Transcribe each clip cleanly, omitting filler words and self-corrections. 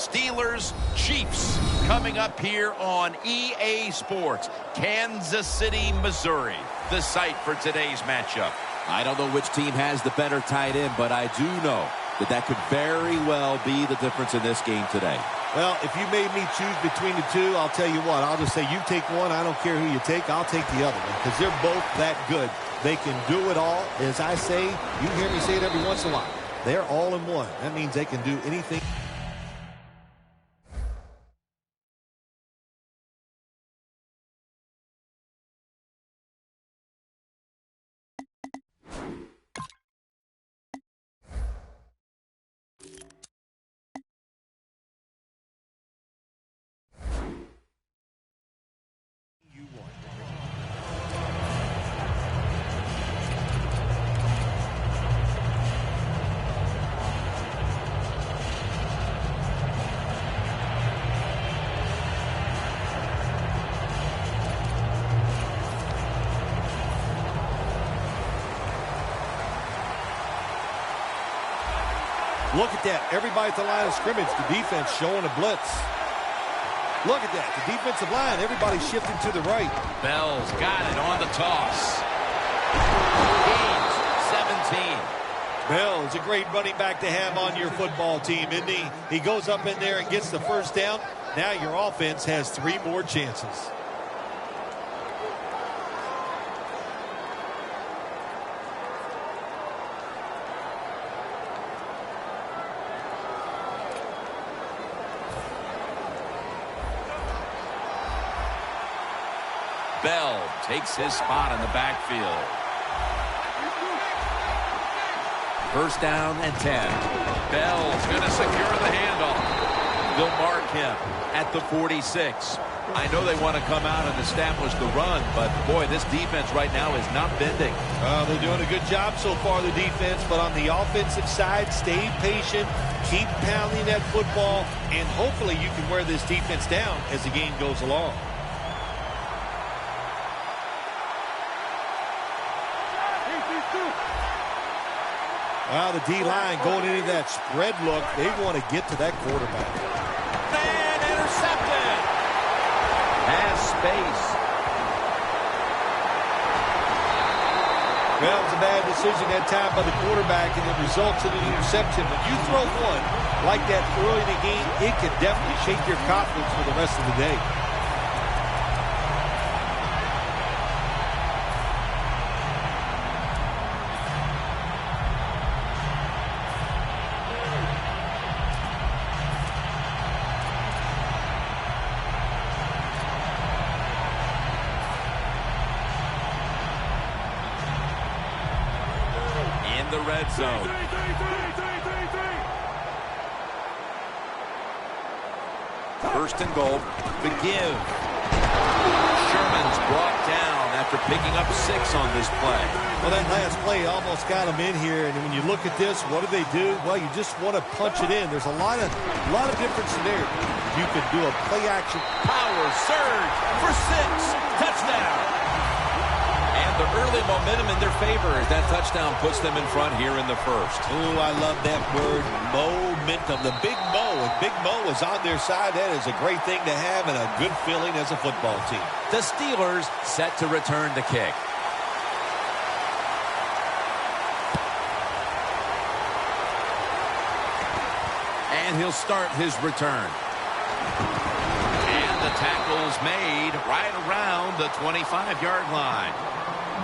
Steelers, Chiefs, coming up here on EA Sports. Kansas City, Missouri, the site for today's matchup. I don't know which team has the better tight end, but I do know that could very well be the difference in this game today. Well, if you made me choose between the two, I'll tell you what. I'll just say you take one. I don't care who you take. I'll take the other one because they're both that good. They can do it all. As I say, you hear me say it every once in a while. They're all in one. That means they can do anything. Look at that. Everybody at the line of scrimmage. The defense showing a blitz. Look at that. The defensive line. Everybody shifting to the right. Bell's got it on the toss. Gains 17. Bell is a great running back to have on your football team, isn't he? He goes up in there and gets the first down. Now your offense has 3 more chances. Bell takes his spot in the backfield. First down and 10. Bell's going to secure the handoff. They'll mark him at the 46. I know they want to come out and establish the run, but boy, this defense right now is not bending. They're doing a good job so far, the defense, but on the offensive side, stay patient, keep pounding that football, and hopefully you can wear this defense down as the game goes along. Well, the D-line going into that spread look. They want to get to that quarterback. And intercepted. Has space. Well, it was a bad decision that time by the quarterback, and it results in an interception. When you throw one like that early in the game, it can definitely shake your confidence for the rest of the day. The red zone. First and goal. The give. Sherman's brought down after picking up 6 on this play. Well, that last play almost got him in here, and when you look at this, what do? Well, you just want to punch it in. There's a lot of different scenarios. You could do a play action. Power surge for 6. Touchdown. The early momentum in their favor as that touchdown puts them in front here in the first. Oh, I love that word, momentum. The Big Mo, and Big Mo is on their side. That is a great thing to have and a good feeling as a football team. The Steelers set to return the kick. And he'll start his return. And the tackle's made right around the 25-yard line.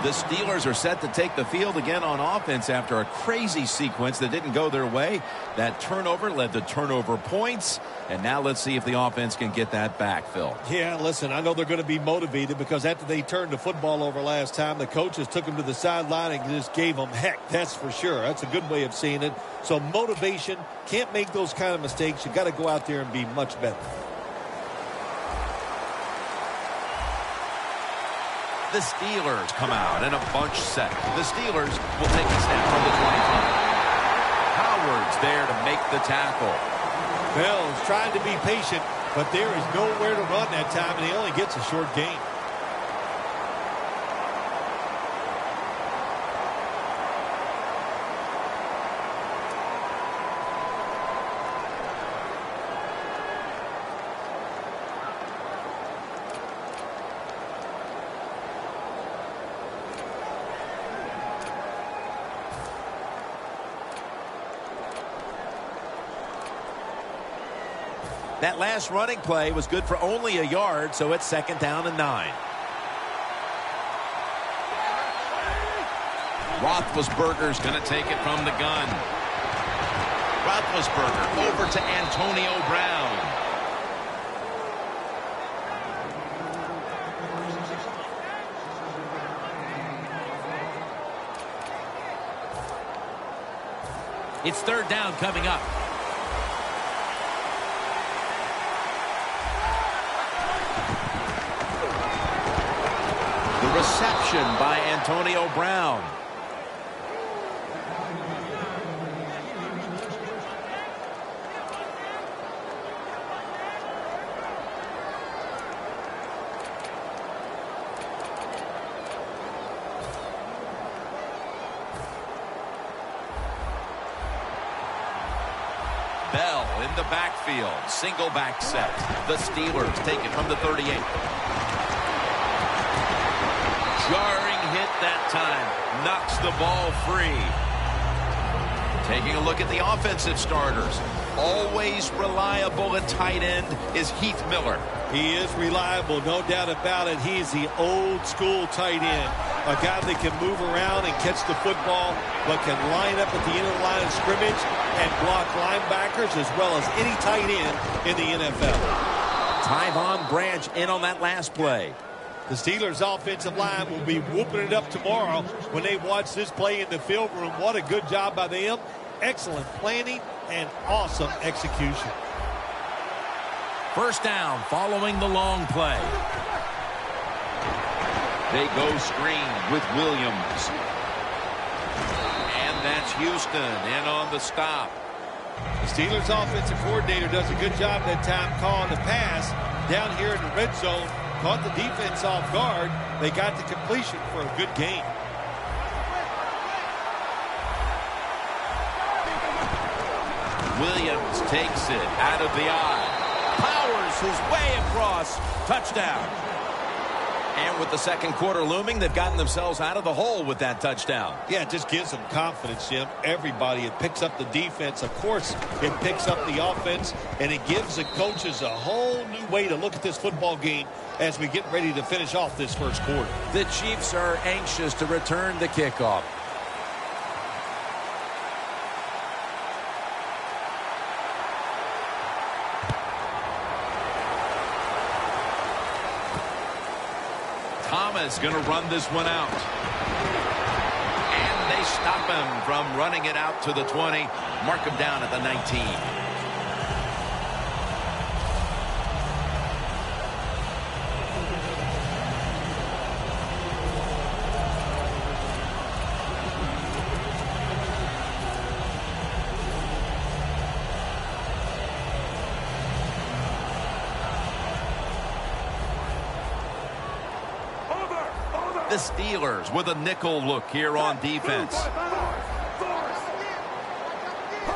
The Steelers are set to take the field again on offense after a crazy sequence that didn't go their way. That turnover led to turnover points. And now let's see if the offense can get that back, Phil. Yeah, listen, I know they're going to be motivated because after they turned the football over last time, the coaches took them to the sideline and just gave them heck. That's for sure. That's a good way of seeing it. So motivation, can't make those kind of mistakes. You got to go out there and be much better. The Steelers come out in a bunch set. The Steelers will take a snap from the 25. Howard's there to make the tackle. Bell's trying to be patient, but there is nowhere to run that time, and he only gets a short gain. That last running play was good for only a yard, so it's 2nd down and 9. Roethlisberger's going to take it from the gun. Roethlisberger over to Antonio Brown. It's 3rd down coming up. The reception by Antonio Brown. Bell in the backfield. Single back set. The Steelers take it from the 38. Jarring hit that time. Knocks the ball free. Taking a look at the offensive starters. Always reliable at tight end is Heath Miller. He is reliable, no doubt about it. He's the old school tight end. A guy that can move around and catch the football, but can line up at the end of the line of scrimmage and block linebackers as well as any tight end in the NFL. Tyvon Branch in on that last play. The Steelers' offensive line will be whooping it up tomorrow when they watch this play in the film room. What a good job by them. Excellent planning and awesome execution. 1st down following the long play. They go screen with Williams. And that's Houston in on the stop. The Steelers' offensive coordinator does a good job that time calling the pass down here in the red zone. Caught the defense off guard. They got the completion for a good gain. Williams takes it out of the eye. Powers his way across. Touchdown. And with the 2nd quarter looming, they've gotten themselves out of the hole with that touchdown. Yeah, it just gives them confidence, Jim. Everybody, it picks up the defense. Of course, it picks up the offense, and it gives the coaches a whole new way to look at this football game as we get ready to finish off this 1st quarter. The Chiefs are anxious to return the kickoff. Thomas going to run this one out. And they stop him from running it out to the 20. Mark him down at the 19. The Steelers with a nickel look here on defense.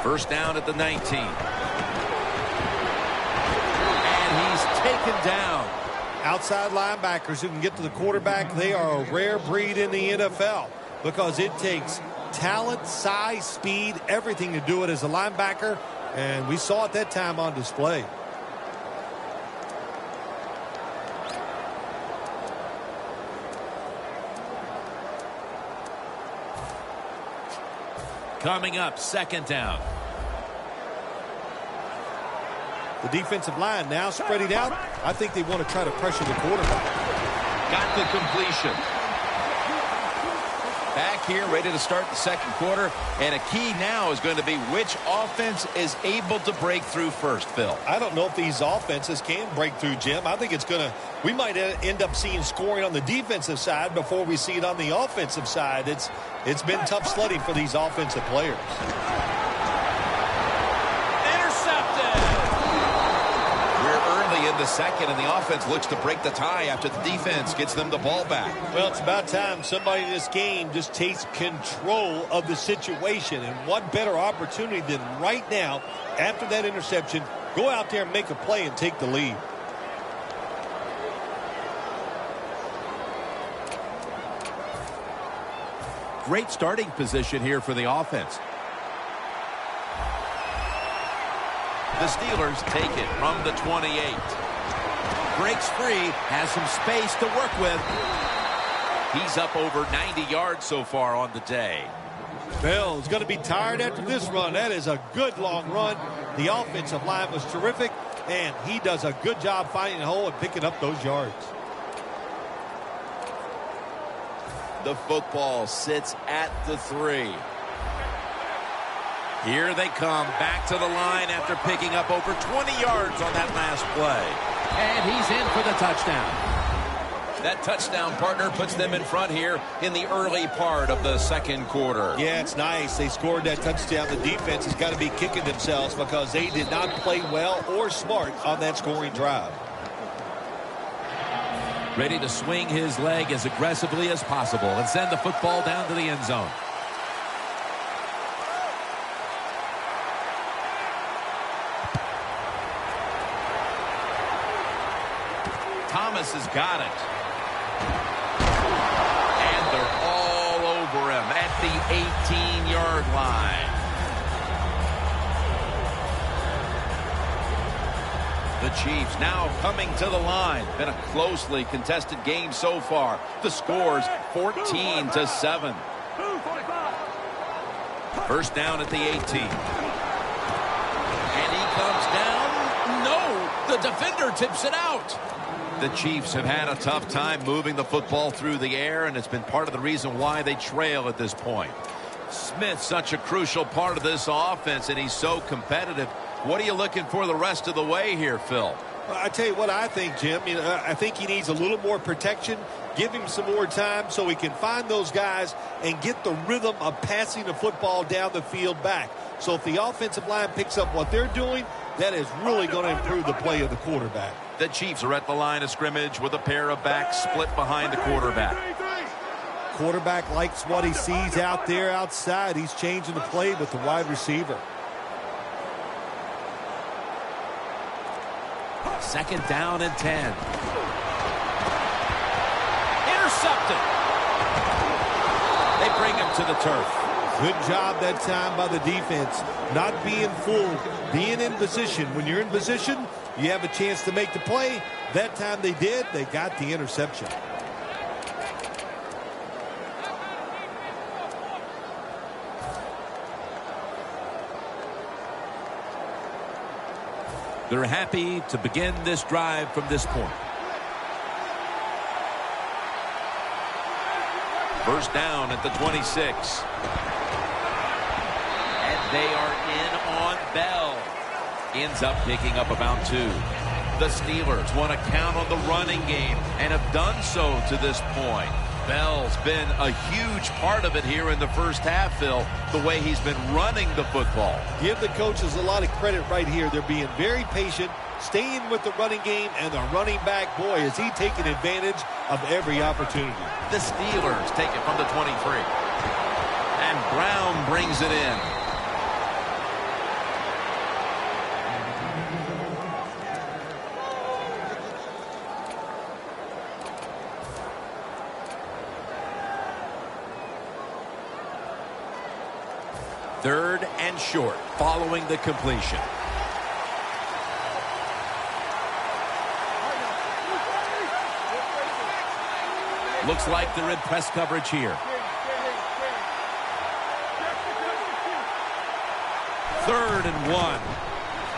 1st down at the 19. And he's taken down. Outside linebackers who can get to the quarterback, they are a rare breed in the NFL because it takes talent, size, speed, everything to do it as a linebacker, and we saw it that time on display. Coming up, 2nd down. The defensive line now spreading out. I think they want to try to pressure the quarterback. Got the completion. Back here, ready to start the 2nd quarter. And a key now is going to be which offense is able to break through first, Phil. I don't know if these offenses can break through, Jim. I think it's going to, we might end up seeing scoring on the defensive side before we see it on the offensive side. It's been tough sledding for these offensive players. Intercepted. We're early in the 2nd, and the offense looks to break the tie after the defense gets them the ball back. Well, it's about time somebody in this game just takes control of the situation. And what better opportunity than right now, after that interception, go out there and make a play and take the lead. Great starting position here for the offense. The Steelers take it from the 28. Breaks free, has some space to work with. He's up over 90 yards so far on the day. Bell's going to be tired after this run. That is a good long run. The offensive line was terrific, and he does a good job finding a hole and picking up those yards. The football sits at the 3. Here they come back to the line after picking up over 20 yards on that last play. And he's in for the touchdown. That touchdown partner puts them in front here in the early part of the second quarter. Yeah, it's nice. They scored that touchdown. The defense has got to be kicking themselves because they did not play well or smart on that scoring drive. Ready to swing his leg as aggressively as possible and send the football down to the end zone. Thomas has got it. And they're all over him at the 18-yard line. The Chiefs now coming to the line. Been a closely contested game so far. The score's 14-7. First down at the 18. And he comes down. No, the defender tips it out. The Chiefs have had a tough time moving the football through the air, and it's been part of the reason why they trail at this point. Smith's such a crucial part of this offense, and he's so competitive. What are you looking for the rest of the way here, Phil? I tell you what I think, Jim. I think he needs a little more protection. Give him some more time so he can find those guys and get the rhythm of passing the football down the field back. So if the offensive line picks up what they're doing, that is really going to improve the play of the quarterback. The Chiefs are at the line of scrimmage with a pair of backs split behind the quarterback. Quarterback likes what he sees out there outside. He's changing the play with the wide receiver. Second down and 10. Intercepted. They bring him to the turf. Good job that time by the defense. Not being fooled, being in position. When you're in position, you have a chance to make the play. That time they did. They got the interception. They're happy to begin this drive from this point. First down at the 26. And they are in on Bell. Ends up picking up about 2. The Steelers want to count on the running game and have done so to this point. Bell's been a huge part of it here in the first half, Phil, the way he's been running the football. Give the coaches a lot of credit right here. They're being very patient, staying with the running game, and the running back, boy, is he taking advantage of every opportunity. The Steelers take it from the 23. And Brown brings it in. Third and short following the completion. Looks like they're in press coverage here. Third and 1.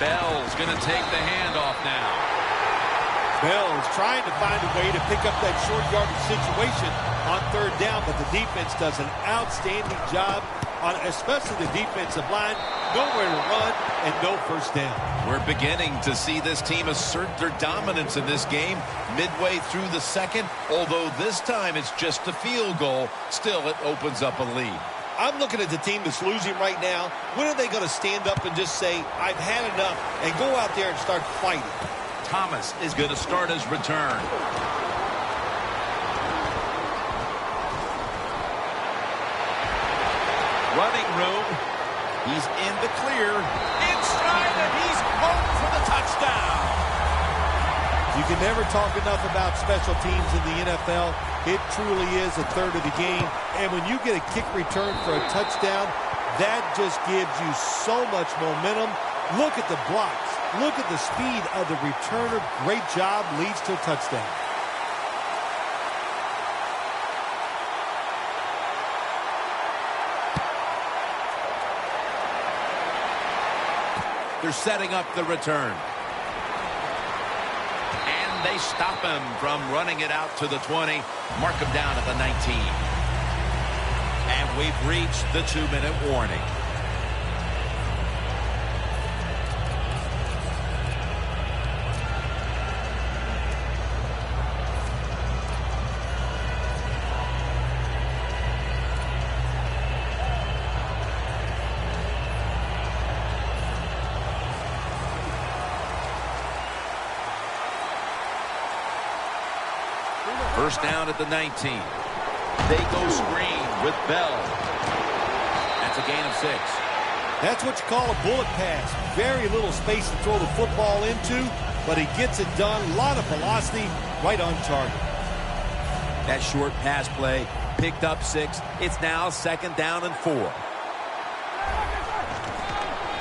Bell's going to take the handoff now. Bell's trying to find a way to pick up that short yardage situation on third down, but the defense does an outstanding job on especially the defensive line. Nowhere to run and no first down. We're beginning to see this team assert their dominance in this game midway through the second, although this time it's just a field goal. Still, it opens up a lead. I'm looking at the team that's losing right now. When are they going to stand up and just say, I've had enough, and go out there and start fighting? Thomas is going to start his return. Running room. He's in the clear. Inside, and he's home for the touchdown. You can never talk enough about special teams in the NFL. It truly is a third of the game. And when you get a kick return for a touchdown, that just gives you so much momentum Look at the blocks. Look at the speed of the returner. Great job. Leads to a touchdown. They're setting up the return. And they stop him from running it out to the 20. Mark him down at the 19. And we've reached the 2-minute warning. First down at the 19. They go screen with Bell. That's a gain of 6. That's what you call a bullet pass. Very little space to throw the football into, but he gets it done. A lot of velocity, right on target. That short pass play picked up 6. It's now 2nd down and 4.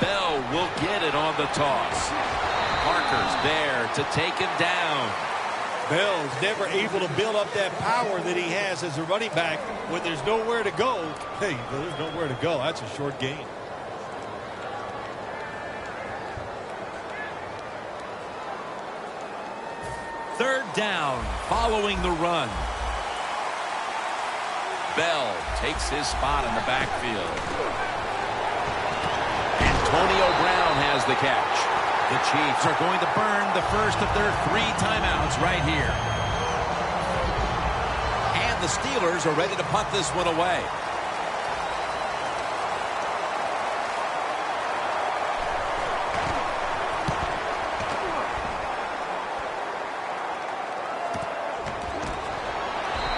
Bell will get it on the toss. Parker's there to take him down. Bell's never able to build up that power that he has as a running back when there's nowhere to go. Hey, there's nowhere to go. That's a short gain. Third down following the run. Bell takes his spot in the backfield. Antonio Brown has the catch. The Chiefs are going to burn the first of their 3 timeouts right here. And the Steelers are ready to punt this one away.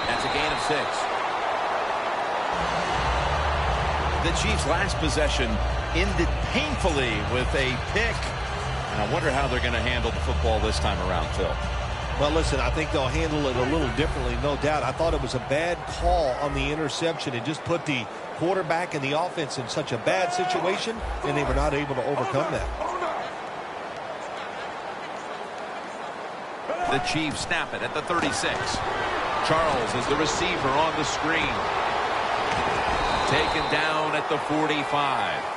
That's a gain of 6. The Chiefs' last possession ended painfully with a pick. And I wonder how they're going to handle the football this time around, Phil. Well, listen, I think they'll handle it a little differently, no doubt. I thought it was a bad call on the interception. It just put the quarterback and the offense in such a bad situation, and they were not able to overcome that. The Chiefs snap it at the 36. Charles is the receiver on the screen. Taken down at the 45.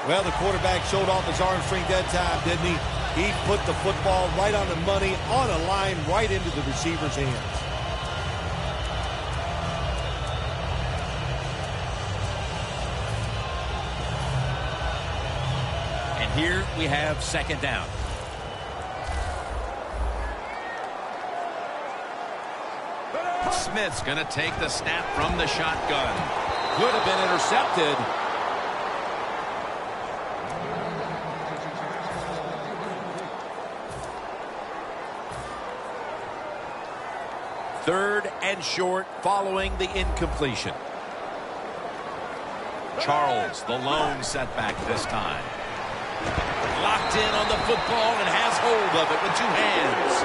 Well, the quarterback showed off his arm strength that time, didn't he? He put the football right on the money, on a line, right into the receiver's hands. And here we have 2nd down. Smith's going to take the snap from the shotgun. Could have been intercepted. Third and short following the incompletion. Charles, the lone setback this time. Locked in on the football and has hold of it with 2 hands.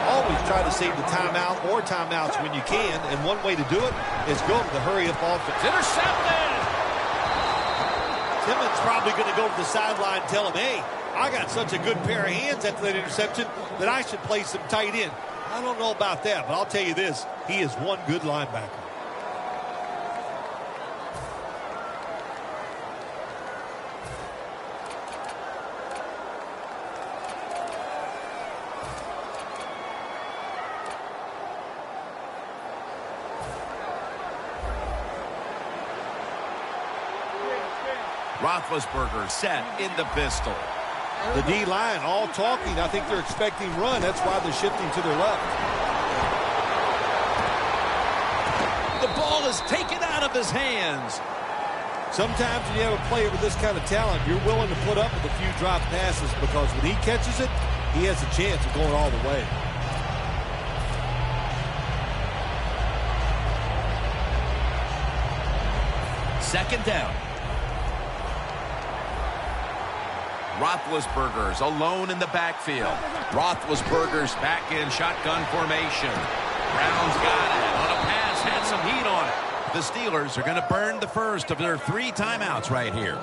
Always try to save the timeout or timeouts when you can, and one way to do it is go to the hurry-up offense. Intercepted! Timmons probably going to go to the sideline and tell him, hey, I got such a good pair of hands after that interception that I should play some tight end. I don't know about that, but I'll tell you this. He is one good linebacker. Roethlisberger set in the pistol. The D-line all talking. I think they're expecting run. That's why they're shifting to their left. The ball is taken out of his hands. Sometimes when you have a player with this kind of talent, you're willing to put up with a few drop passes because when he catches it, he has a chance of going all the way. Second down. Roethlisberger's alone in the backfield. Roethlisberger's back in shotgun formation. Brown's got it. On a pass, had some heat on it. The Steelers are going to burn the first of their 3 timeouts right here.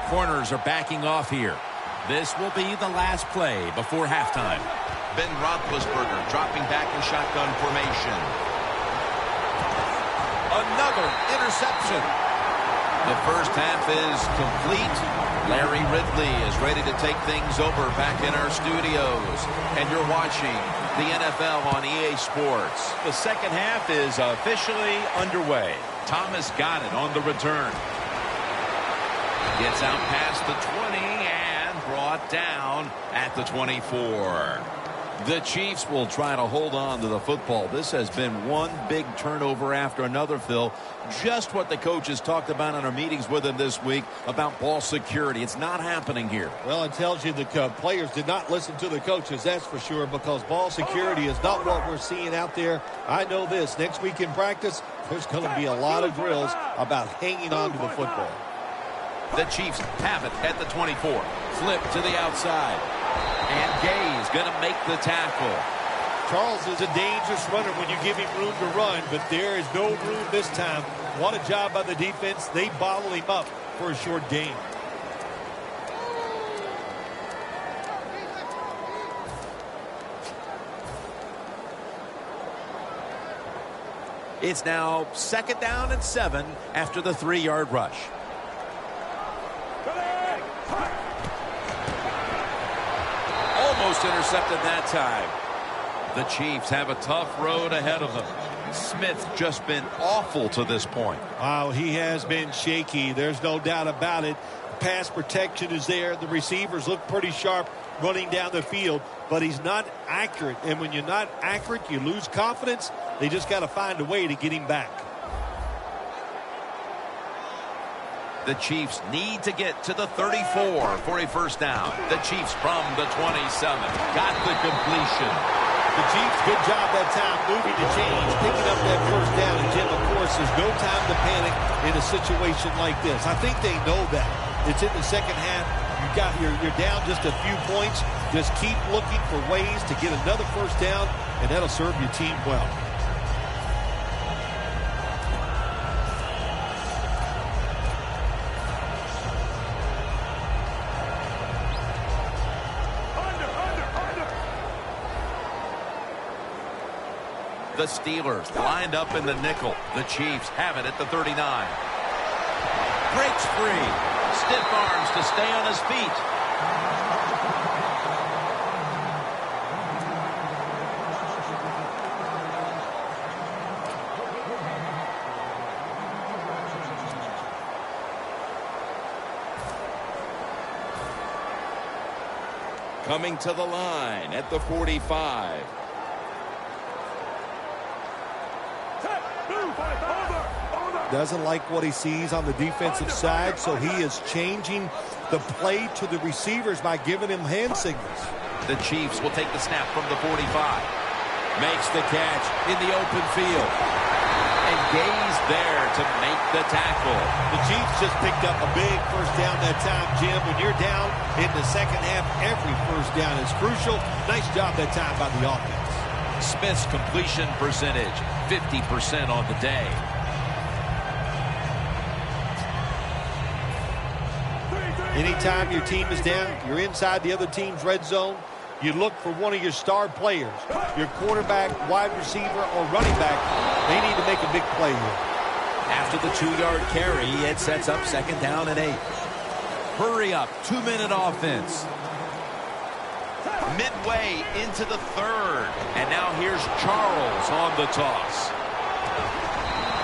Corners are backing off here. This will be the last play before halftime. Ben Roethlisberger dropping back in shotgun formation. Another interception. The first half is complete. Larry Ridley is ready to take things over back in our studios. And you're watching the NFL on EA Sports. The second half is officially underway. Thomas got it on the return. Gets out past the 20 and brought down at the 24. The Chiefs will try to hold on to the football. This has been one big turnover after another, Phil. Just what the coaches talked about in our meetings with him this week about ball security. It's not happening here. Well, it tells you the players did not listen to the coaches, that's for sure, because ball security is not what we're seeing out there. I know this. Next week in practice, there's going to be a lot of drills about hanging on to the football. The Chiefs have it at the 24. Flip to the outside. And Gay is going to make the tackle. Charles is a dangerous runner when you give him room to run, but there is no room this time. What a job by the defense. They bottle him up for a short gain. It's now 2nd down and 7 after the 3-yard rush. Almost intercepted that time. The Chiefs have a tough road ahead of them. Smith just been awful to this point. Wow, he has been shaky. There's no doubt about it. Pass protection is there. The receivers look pretty sharp running down the field, but he's not accurate. And when you're not accurate, you lose confidence. They just got to find a way to get him back. The Chiefs need to get to the 34 for a first down. The Chiefs from the 27 got the completion. The Chiefs, good job that time moving the chains, picking up that first down. And Jim, of course, there's no time to panic in a situation like this. I think they know that. It's in the second half. You're down just a few points. Just keep looking for ways to get another first down, and that'll serve your team well. The Steelers lined up in the nickel. The Chiefs have it at the 39. Breaks free. Stiff arms to stay on his feet. Coming to the line at the 45. Doesn't like what he sees on the defensive side, so he is changing the play to the receivers by giving him hand signals. The Chiefs will take the snap from the 45. Makes the catch in the open field. And Gay's there to make the tackle. The Chiefs just picked up a big first down that time, Jim. When you're down in the second half, every first down is crucial. Nice job that time by the offense. Smith's completion percentage, 50% on the day. Anytime your team is down, you're inside the other team's red zone, you look for one of your star players, your quarterback, wide receiver, or running back. They need to make a big play here. After the 2-yard carry, it sets up 2nd down and 8. Hurry up, 2-minute offense. Midway into the 3rd. And now here's Charles on the toss.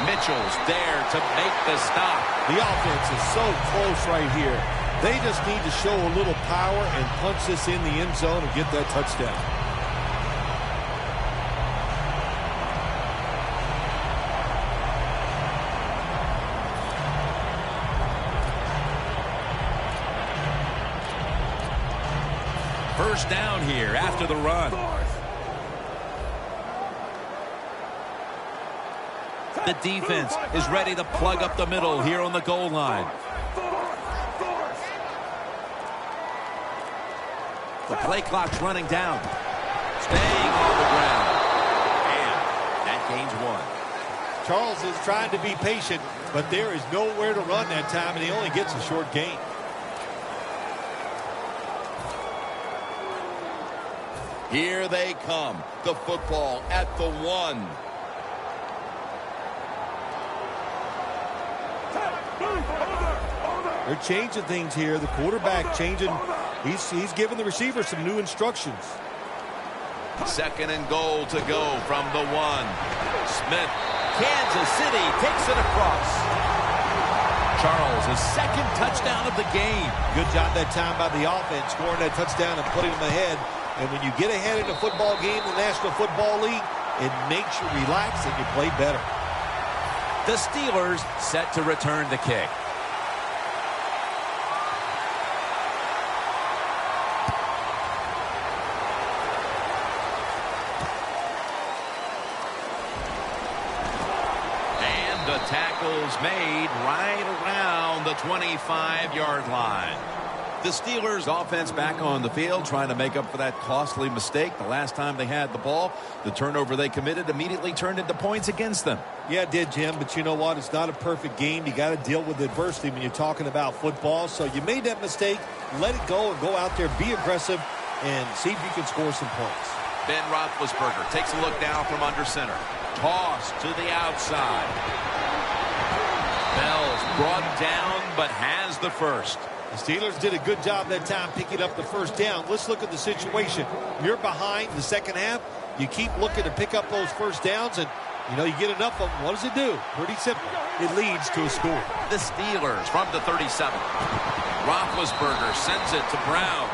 Mitchell's there to make the stop. The offense is so close right here. They just need to show a little power and punch this in the end zone and get that touchdown. First down here after the run. The defense is ready to plug up the middle here on the goal line. The play clock's running down. Staying on the ground. And that gains 1. Charles is trying to be patient, but there is nowhere to run that time, and he only gets a short gain. Here they come. The football at the 1. They're changing things here. The quarterback changing. He's giving the receiver some new instructions. 2nd and goal to go from the 1. Smith. Kansas City takes it across. Charles, his 2nd touchdown of the game. Good job that time by the offense, scoring that touchdown and putting them ahead. And when you get ahead in a football game in the National Football League, it makes you relax and you play better. The Steelers set to return the kick. And the tackle's made right around the 25-yard line. The Steelers offense back on the field trying to make up for that costly mistake the last time they had the ball. The turnover they committed immediately turned into points against them. Yeah, it did, Jim, but you know what? It's not a perfect game. You got to deal with adversity when you're talking about football. So you made that mistake, let it go, and go out there, be aggressive, and see if you can score some points. Ben Roethlisberger takes a look now from under center. Toss to the outside. Bell's brought down, but has the first. The Steelers did a good job that time picking up the first down. Let's look at the situation. You're behind the second half. You keep looking to pick up those first downs, and, you know, you get enough of them. What does it do? Pretty simple. It leads to a score. The Steelers from the 37. Roethlisberger sends it to Brown.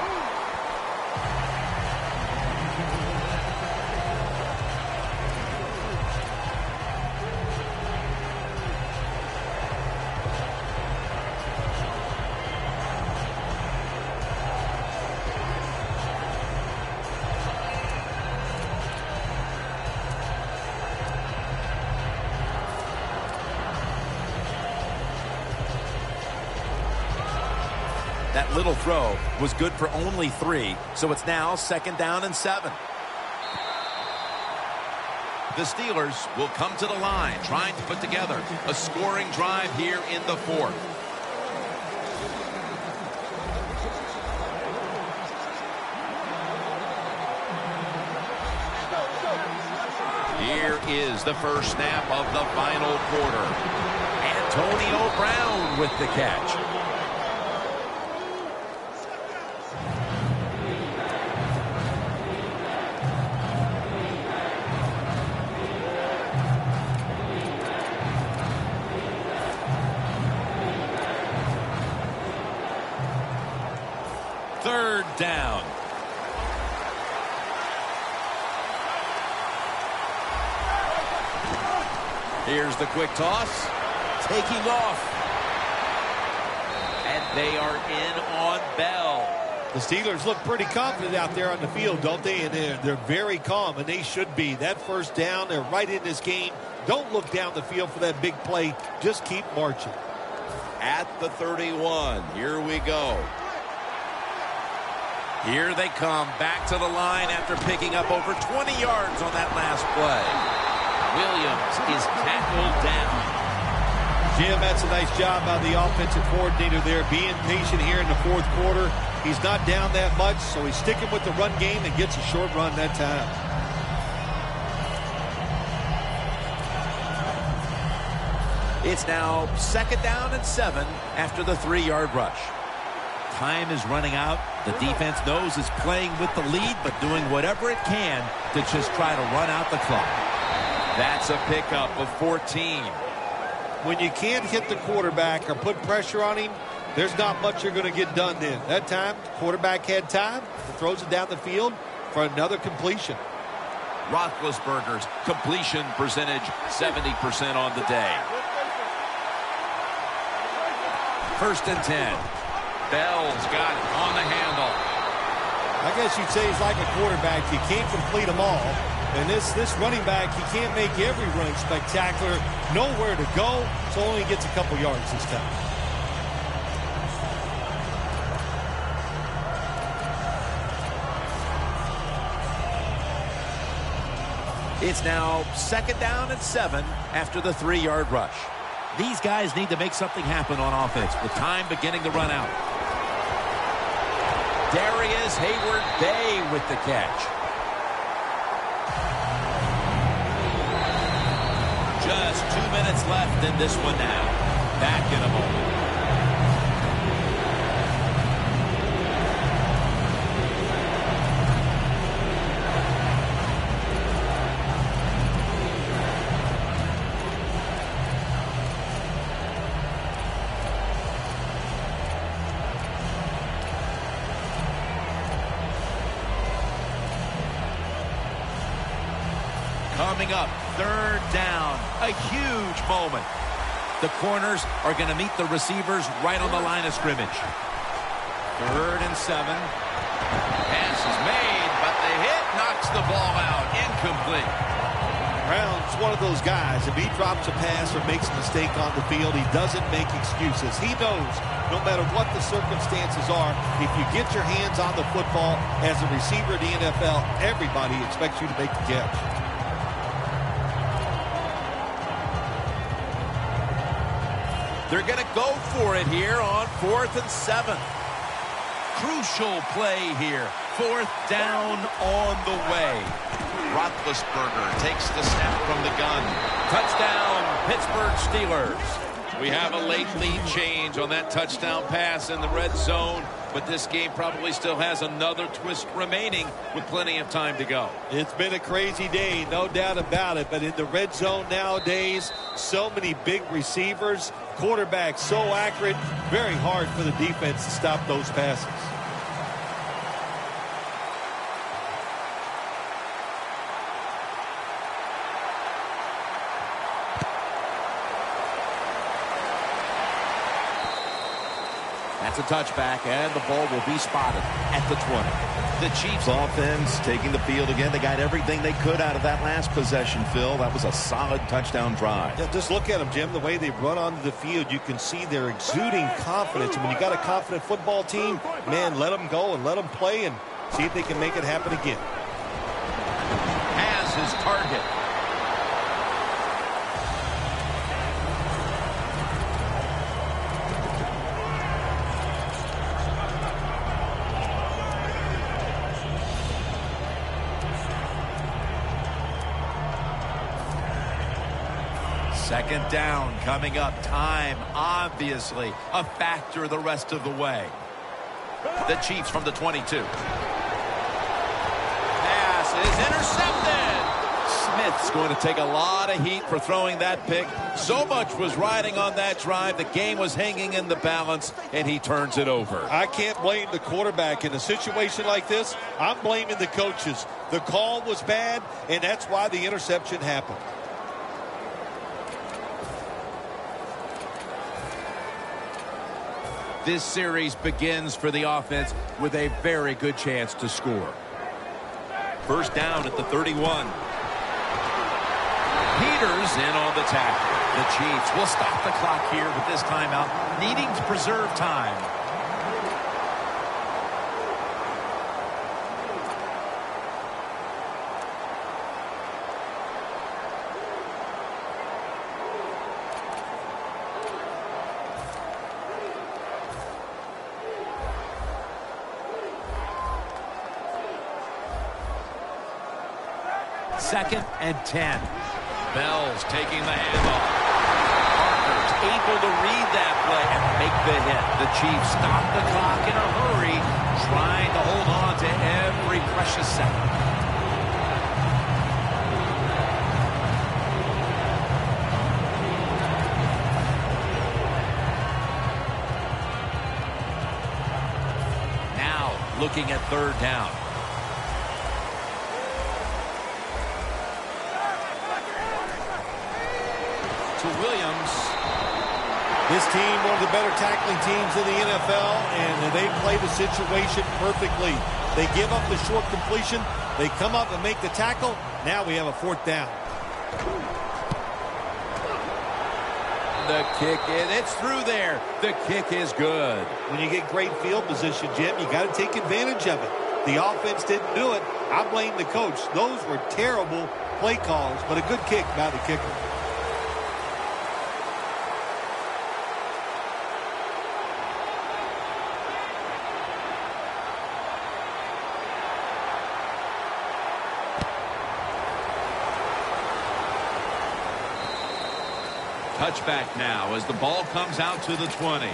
That little throw was good for only 3, so it's now 2nd down and 7. The Steelers will come to the line, trying to put together a scoring drive here in the 4th. Here is the first snap of the final quarter. Antonio Brown with the catch. Third down. Here's the quick toss. Taking off. And they are in on Bell. The Steelers look pretty confident out there on the field, don't they? And they're very calm, and they should be. That first down, they're right in this game. Don't look down the field for that big play. Just keep marching. At the 31, here we go. Here they come back to the line after picking up over 20 yards on that last play. Williams is tackled down. Jim, that's a nice job by the offensive coordinator there, being patient here in the 4th quarter. He's not down that much, so he's sticking with the run game and gets a short run that time. It's now 2nd down and 7 after the 3-yard rush. Time is running out. The defense knows it's playing with the lead, but doing whatever it can to just try to run out the clock. That's a pickup of 14. When you can't hit the quarterback or put pressure on him, there's not much you're going to get done then. That time, the quarterback had time. He throws it down the field for another completion. Roethlisberger's completion percentage 70% on the day. 1st and 10. Bell's got it on the handle. I guess you'd say he's like a quarterback. You can't complete them all. And this running back, he can't make every run spectacular. Nowhere to go, so only gets a couple yards this time. It's now 2nd down and 7 after the 3-yard rush. These guys need to make something happen on offense with time beginning to run out. Darius Hayward-Bay with the catch. Just 2 minutes left in this one now. Back in a moment. Coming up, 3rd down, a huge moment. The corners are going to meet the receivers right on the line of scrimmage. 3rd and 7. Pass is made, but the hit knocks the ball out. Incomplete. Brown's one of those guys. If he drops a pass or makes a mistake on the field, he doesn't make excuses. He knows no matter what the circumstances are, if you get your hands on the football as a receiver in the NFL, everybody expects you to make the catch. They're going to go for it here on 4th and 7. Crucial play here. 4th down on the way. Roethlisberger takes the snap from the gun. Touchdown, Pittsburgh Steelers. We have a late lead change on that touchdown pass in the red zone, but this game probably still has another twist remaining with plenty of time to go. It's been a crazy day, no doubt about it, but in the red zone nowadays, so many big receivers, quarterback so accurate, very hard for the defense to stop those passes. That's a touchback, and the ball will be spotted at the 20. The Chiefs offense taking the field again. They got everything they could out of that last possession, Phil. That was a solid touchdown drive. Yeah, just look at them, Jim. The way they run onto the field, you can see they're exuding confidence. And when you got a confident football team, man, let them go and let them play and see if they can make it happen again. Has his target. Second down coming up. Time, obviously, a factor the rest of the way. The Chiefs from the 22. Pass is intercepted. Smith's going to take a lot of heat for throwing that pick. So much was riding on that drive. The game was hanging in the balance, and he turns it over. I can't blame the quarterback in a situation like this. I'm blaming the coaches. The call was bad, and that's why the interception happened. This series begins for the offense with a very good chance to score. First down at the 31. Peters in on the tackle. The Chiefs will stop the clock here with this timeout, needing to preserve time. Second and 10. Bell's taking the handoff. Parker's able to read that play and make the hit. The Chiefs stop the clock in a hurry, trying to hold on to every precious second. Now looking at 3rd down. To Williams. This team, one of the better tackling teams in the NFL, and they play the situation perfectly. They give up the short completion. They come up and make the tackle. Now we have a 4th down. The kick, and it's through there. The kick is good. When you get great field position, Jim, you got to take advantage of it. The offense didn't do it. I blame the coach. Those were terrible play calls, but a good kick by the kicker. Touchback now as the ball comes out to the 20.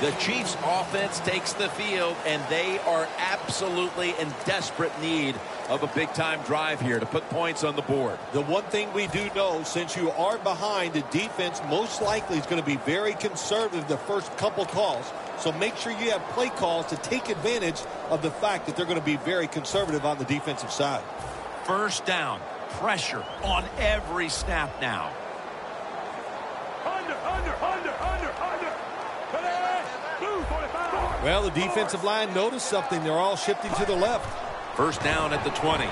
The Chiefs offense takes the field, and they are absolutely in desperate need of a big-time drive here to put points on the board. The one thing we do know, since you are behind, the defense most likely is going to be very conservative the first couple calls. So make sure you have play calls to take advantage of the fact that they're going to be very conservative on the defensive side. First down, pressure on every snap now. Well, the defensive line noticed something. They're all shifting to the left. First down at the 20.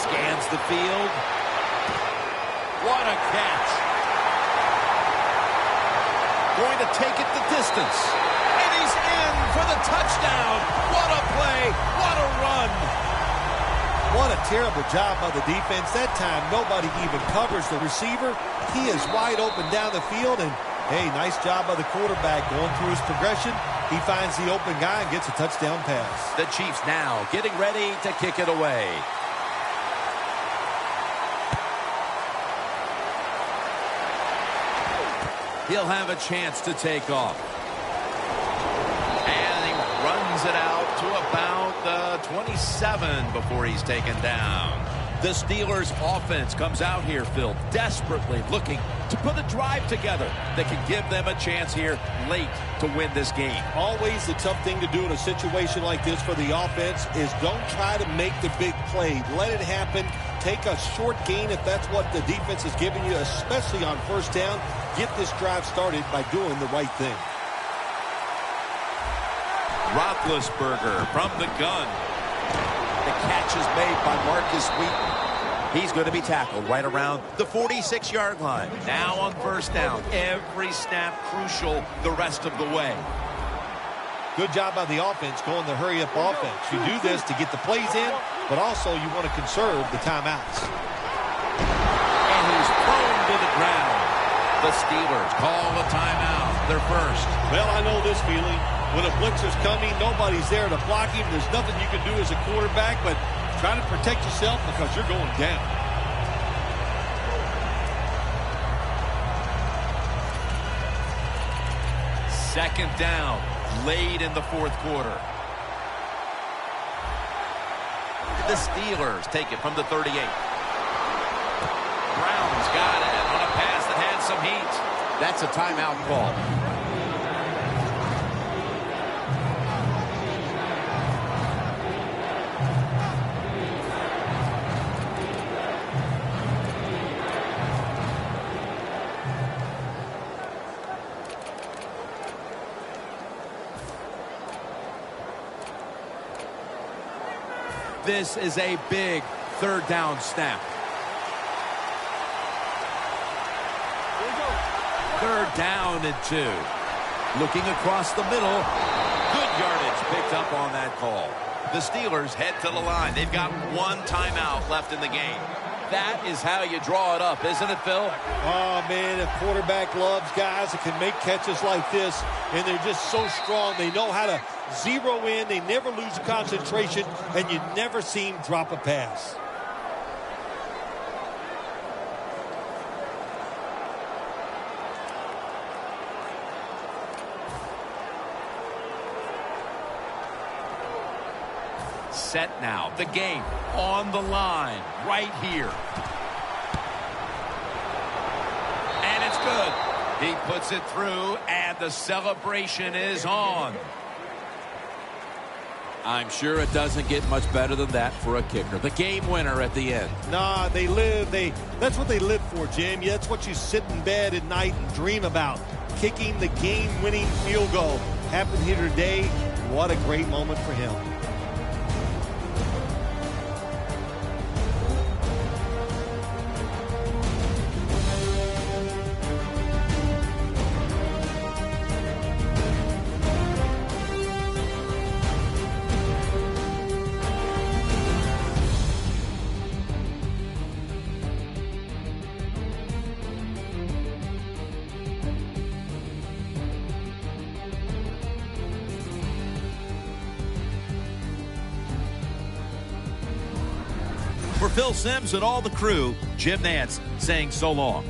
Scans the field. What a catch. Going to take it the distance. And he's in for the touchdown. What a play. What a run. What a terrible job by the defense. That time, nobody even covers the receiver. He is wide open down the field, and hey, nice job by the quarterback going through his progression. He finds the open guy and gets a touchdown pass. The Chiefs now getting ready to kick it away. He'll have a chance to take off. And he runs it out to about the 27 before he's taken down. The Steelers offense comes out here, Phil, desperately looking to put a drive together that can give them a chance here late to win this game. Always the tough thing to do in a situation like this for the offense is don't try to make the big play. Let it happen. Take a short gain if that's what the defense is giving you, especially on first down. Get this drive started by doing the right thing. Roethlisberger from the gun. The catch is made by Marcus Wheaton. He's going to be tackled right around the 46-yard line. Now on first down. Every snap crucial the rest of the way. Good job by the offense going the hurry-up offense. You do this to get the plays in, but also you want to conserve the timeouts. And he's thrown to the ground. The Steelers call a timeout. Their first. Well, I know this feeling. When a blitzer's coming, nobody's there to block him. There's nothing you can do as a quarterback, but try to protect yourself because you're going down. Second down, late in the fourth quarter. The Steelers take it from the 38. Brown's got it on a pass that had some heat. That's a timeout call. This is a big third down snap. Third down and 2. Looking across the middle. Good yardage picked up on that call. The Steelers head to the line. They've got one timeout left in the game. That is how you draw it up, isn't it, Phil? Oh, man, a quarterback loves guys that can make catches like this, and they're just so strong. They know how to zero in. They never lose concentration, and you never see them drop a pass. Set now. The game on the line right here. And it's good. He puts it through, and the celebration is on. I'm sure it doesn't get much better than that for a kicker. The game winner at the end. Nah, that's what they live for, Jim. Yeah, that's what you sit in bed at night and dream about. Kicking the game-winning field goal. Happened here today. What a great moment for him. For Phil Simms and all the crew, Jim Nantz saying so long.